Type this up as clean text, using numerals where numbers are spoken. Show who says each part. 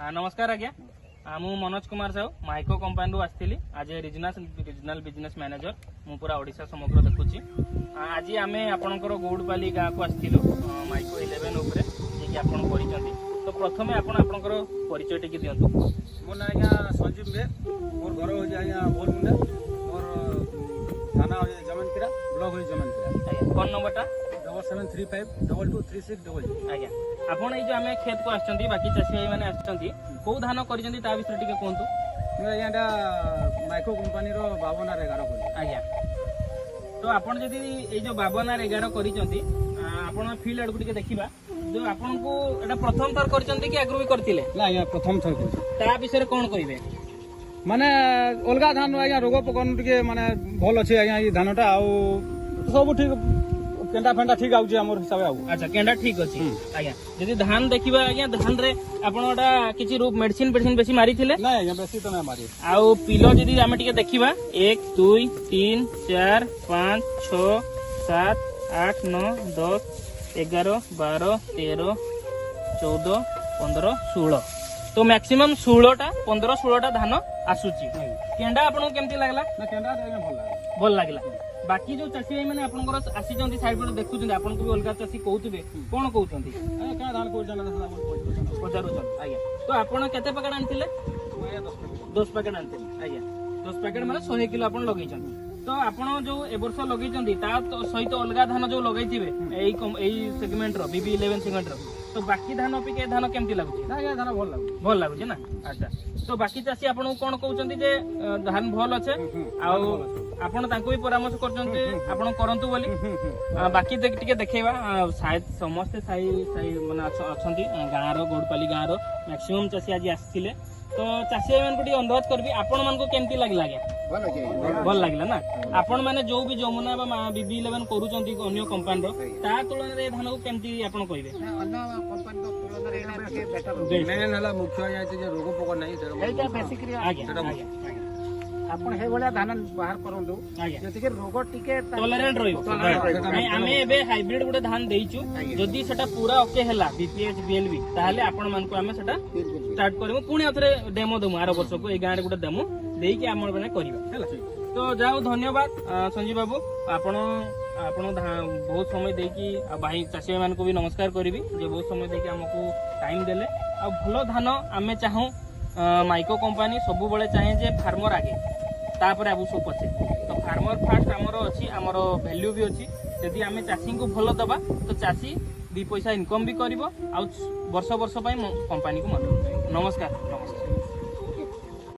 Speaker 1: नमस्कार आज्ञा मु मनोज कुमार साहू माइको कंपनी आसती आज रिजनल बिजनेस मैनेजर मु पूरा ओडिशा समग्र देखुची आज आम आपणकर गौड़पाली गाँव को आसलु माइको 11 उपरे जी आप तो प्रथम आपणकर परिचय टी दिंतु
Speaker 2: मो ना आज्ञा संजीव बे मोर घर हो आज्ञा बोलमुंडा मोर थाना हो जमनकिरा ब्लॉक हो जमनकिरा
Speaker 1: फोन नंबर
Speaker 2: 7735223600
Speaker 1: आज्ञा आपण जो आम खेत को आछंती बाकी चाषी भाई मैंने आछंती को धान करिसेंती ता विषय टिके कोंतु
Speaker 2: मैं आज्ञा माइको कंपनी रो 5211 करी
Speaker 1: आज्ञा तो आपण जदी ए जो 5211 करिसेंती आपण फील्ड अडकु टिके देखिबा जो आपण को एटा प्रथम थर करिसेंती कि आगु भी करथिले
Speaker 2: ना आज्ञा प्रथम थर करी
Speaker 1: ता विषय कोन कहिबे
Speaker 2: माने अलगा धान आज्ञा रोग पकन टिके माने भल अछि आज्ञा ई धानटा आ सब ठीक केंडा फेंडा ठीक आउची हमर हिसाब आउ
Speaker 1: अच्छा केंडा ठीक अछि आज्ञा जदी धान देखिबा आज्ञा धान रे आपनटा किछि रूप मेडिसिन बेसी मारी थिले
Speaker 2: ना आज्ञा बेसी तो ना मारी
Speaker 1: आउ पिलो जदी हम टिके देखिबा 1 2 3 4 5 6 7 8 9 10 11 12 13 14 15 16 तो मैक्सिमम 16 टा 15 16 टा धान आसुची केंडा आपन केमती लागला
Speaker 2: ना केंडा आज्ञा
Speaker 1: भल लागला बाकी जो चाषी भाई मैंने आपनकर आसी साइड पर देखुଛନ୍ତି आपन को भी अलगा चाषी कहउतबे कोन कहउଛନ୍ତି
Speaker 2: ए का धान को जन
Speaker 1: पचारुछन आज्ञा तो आपन केते पैकेट आनथिले 10 पैकेट आनथिले आज्ञा 10 पैकेट माने 100 किलो आपन लगैछन तो आपन जो ए वर्ष लगैछंती ता सहित अलगा धान जो लगैथिबे एई सेगमेंट रो बीबी 11 सेगमेंट रो तो बाकी धान अपेक्षा धान केमती लागुची
Speaker 2: ना या धान भल
Speaker 1: लागुची ना अच्छा तो बाकी चाषी आपन कोन कहउछंती जे धान भल अछि आ आपण तांको भी परामर्श करछन्ते आपण करंतु बोली बाकी टिके देखैबा शायद समस्त साई माने अछंती गाँ रो गौड़पाली गाँ रो मैक्सिमम चाषी आज आसीले तो चाषी मान को टिके अनुरोध करबी आपण मान को केमती लागला भल लागला ना आपण माने जो भी जमुना बा बीबी 11 करूछन्ती अन्य कंपनी रो ता तुलना रे धान को केमती आपण कहबे
Speaker 3: अन्य कंपनी रो तुलना रे एना के बेटर
Speaker 2: मेन हला मुख्य जायते जे रोग पक नाही
Speaker 3: एटा बेसिकली आगे आपण हे वाला धान बाहर करंदु जति के रोग टिके
Speaker 1: टॉलरेंट रहिबो नै आमे एबे हाइब्रिड गुडे धान देइचु जदी सेटा पूरा ओके हला बीपीएच बीएलबी ताहाले आपण मान को आमे सेटा स्टार्ट करबो पुणी आथरे डेमो दमु आरो वर्ष को ए गां रे गुडे डेमो देई के हमर बने करबा हला तो जाओ धन्यवाद संजीव बाबू आपण बहुत समय देकी भाई चाषी मान को भी नमस्कार करबी जे बहुत समय देकी हमको टाइम देले आ भलो धान आमे चाहू माइको कंपनी सब बळे चाहे जे फार्मर आगे तापर आबु सब पछे तो फार्मर फास्ट हमरो अछि हमरो वैल्यू भी अछि यदि आमे चाषी को भलो दबा तो चाषी दी पैसा इनकम भी करिवो आ वर्ष वर्ष पई कंपनी को मन नमस्कार।